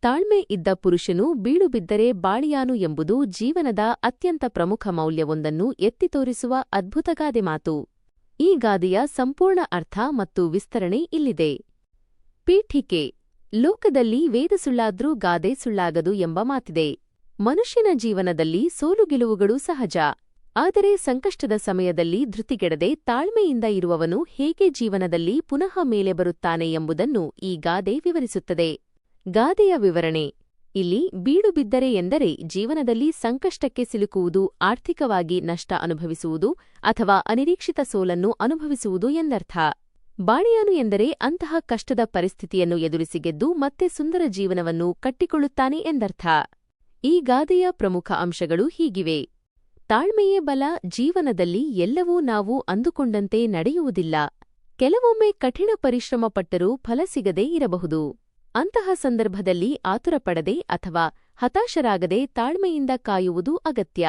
ತಾಳ್ಮೆ ಇದ್ದ ಪುರುಷನು ಬೀಳುಬಿದ್ದರೆ ಬಾಳಿಯಾನು ಎಂಬುದು ಜೀವನದ ಅತ್ಯಂತ ಪ್ರಮುಖ ಮೌಲ್ಯವೊಂದನ್ನು ಎತ್ತಿ ತೋರಿಸುವ ಅದ್ಭುತಗಾದೆ ಮಾತು. ಈ ಗಾದೆಯ ಸಂಪೂರ್ಣ ಅರ್ಥ ಮತ್ತು ವಿಸ್ತರಣೆ ಇಲ್ಲಿದೆ. ಪೀಠಿಕೆ: ಲೋಕದಲ್ಲಿ ವೇದ ಸುಳ್ಳಾದ್ರೂ ಗಾದೆ ಸುಳ್ಳಾಗದು ಎಂಬ ಮಾತಿದೆ. ಮನುಷ್ಯನ ಜೀವನದಲ್ಲಿ ಸೋಲುಗೆಲುವುಗಳು ಸಹಜ. ಆದರೆ ಸಂಕಷ್ಟದ ಸಮಯದಲ್ಲಿ ಧೃತಿಗೆಡದೆ ತಾಳ್ಮೆಯಿಂದ ಇರುವವನು ಹೇಗೆ ಜೀವನದಲ್ಲಿ ಪುನಃ ಮೇಲೆ ಬರುತ್ತಾನೆ ಎಂಬುದನ್ನು ಈ ಗಾದೆ ವಿವರಿಸುತ್ತದೆ. ಗಾದೆಯ ವಿವರಣೆ: ಇಲ್ಲಿ ಬೀಳುಬಿದ್ದರೆ ಎಂದರೆ ಜೀವನದಲ್ಲಿ ಸಂಕಷ್ಟಕ್ಕೆ ಸಿಲುಕುವುದು, ಆರ್ಥಿಕವಾಗಿ ನಷ್ಟ ಅನುಭವಿಸುವುದು ಅಥವಾ ಅನಿರೀಕ್ಷಿತ ಸೋಲನ್ನು ಅನುಭವಿಸುವುದು ಎಂದರ್ಥ. ಬಾಳಿಯಾನು ಎಂದರೆ ಅಂತಹ ಕಷ್ಟದ ಪರಿಸ್ಥಿತಿಯನ್ನು ಎದುರಿಸಿ ಗೆದ್ದು ಮತ್ತೆ ಸುಂದರ ಜೀವನವನ್ನು ಕಟ್ಟಿಕೊಳ್ಳುತ್ತಾನೆ ಎಂದರ್ಥ. ಈ ಗಾದೆಯ ಪ್ರಮುಖ ಅಂಶಗಳು ಹೀಗಿವೆ. ತಾಳ್ಮೆಯೇ ಬಲ. ಜೀವನದಲ್ಲಿ ಎಲ್ಲವೂ ನಾವು ಅಂದುಕೊಂಡಂತೆ ನಡೆಯುವುದಿಲ್ಲ. ಕೆಲವೊಮ್ಮೆ ಕಠಿಣ ಪರಿಶ್ರಮ ಪಟ್ಟರೂ ಫಲ ಸಿಗದೇ ಇರಬಹುದು. ಅಂತಹ ಸಂದರ್ಭದಲ್ಲಿ ಆತುರಪಡದೆ ಅಥವಾ ಹತಾಶರಾಗದೆ ತಾಳ್ಮೆಯಿಂದ ಕಾಯುವುದು ಅಗತ್ಯ.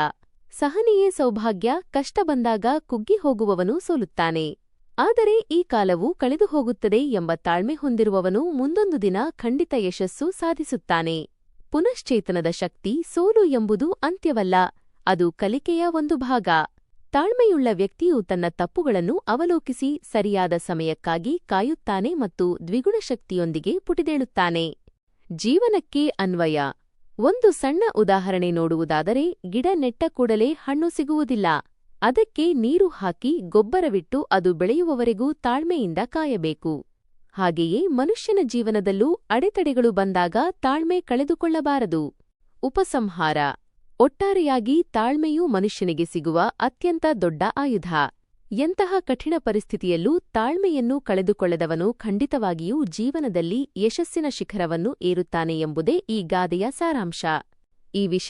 ಸಹನೆಯೇ ಸೌಭಾಗ್ಯ. ಕಷ್ಟ ಬಂದಾಗ ಕುಗ್ಗಿ ಹೋಗುವವನು ಸೋಲುತ್ತಾನೆ. ಆದರೆ ಈ ಕಾಲವು ಕಳೆದು ಹೋಗುತ್ತದೆ ಎಂಬ ತಾಳ್ಮೆ ಹೊಂದಿರುವವನು ಮುಂದೊಂದು ದಿನ ಖಂಡಿತ ಯಶಸ್ಸು ಸಾಧಿಸುತ್ತಾನೆ. ಪುನಶ್ಚೇತನದ ಶಕ್ತಿ: ಸೋಲು ಎಂಬುದು ಅಂತ್ಯವಲ್ಲ, ಅದು ಕಲಿಕೆಯ ಒಂದು ಭಾಗ. ತಾಳ್ಮೆಯುಳ್ಳ ವ್ಯಕ್ತಿಯು ತನ್ನ ತಪ್ಪುಗಳನ್ನು ಅವಲೋಕಿಸಿ ಸರಿಯಾದ ಸಮಯಕ್ಕಾಗಿ ಕಾಯುತ್ತಾನೆ ಮತ್ತು ದ್ವಿಗುಣ ಶಕ್ತಿಯೊಂದಿಗೆ ಪುಟಿದೇಳುತ್ತಾನೆ. ಜೀವನಕ್ಕೆ ಅನ್ವಯ: ಒಂದು ಸಣ್ಣ ಉದಾಹರಣೆ ನೋಡುವುದಾದರೆ, ಗಿಡ ನೆಟ್ಟ ಕೂಡಲೇ ಹಣ್ಣು ಸಿಗುವುದಿಲ್ಲ. ಅದಕ್ಕೆ ನೀರು ಹಾಕಿ ಗೊಬ್ಬರವಿಟ್ಟು ಅದು ಬೆಳೆಯುವವರೆಗೂ ತಾಳ್ಮೆಯಿಂದ ಕಾಯಬೇಕು. ಹಾಗೆಯೇ ಮನುಷ್ಯನ ಜೀವನದಲ್ಲೂ ಅಡೆತಡೆಗಳು ಬಂದಾಗ ತಾಳ್ಮೆ ಕಳೆದುಕೊಳ್ಳಬಾರದು. ಉಪಸಂಹಾರ: ಒಟ್ಟಾರೆಯಾಗಿ ತಾಳ್ಮೆಯು ಮನುಷ್ಯನಿಗೆ ಸಿಗುವ ಅತ್ಯಂತ ದೊಡ್ಡ ಆಯುಧ. ಎಂತಹ ಕಠಿಣ ಪರಿಸ್ಥಿತಿಯಲ್ಲೂ ತಾಳ್ಮೆಯನ್ನು ಕಳೆದುಕೊಳ್ಳದವನು ಖಂಡಿತವಾಗಿಯೂ ಜೀವನದಲ್ಲಿ ಯಶಸ್ಸಿನ ಶಿಖರವನ್ನು ಏರುತ್ತಾನೆ ಎಂಬುದೇ ಈ ಗಾದೆಯ ಸಾರಾಂಶ. ಈ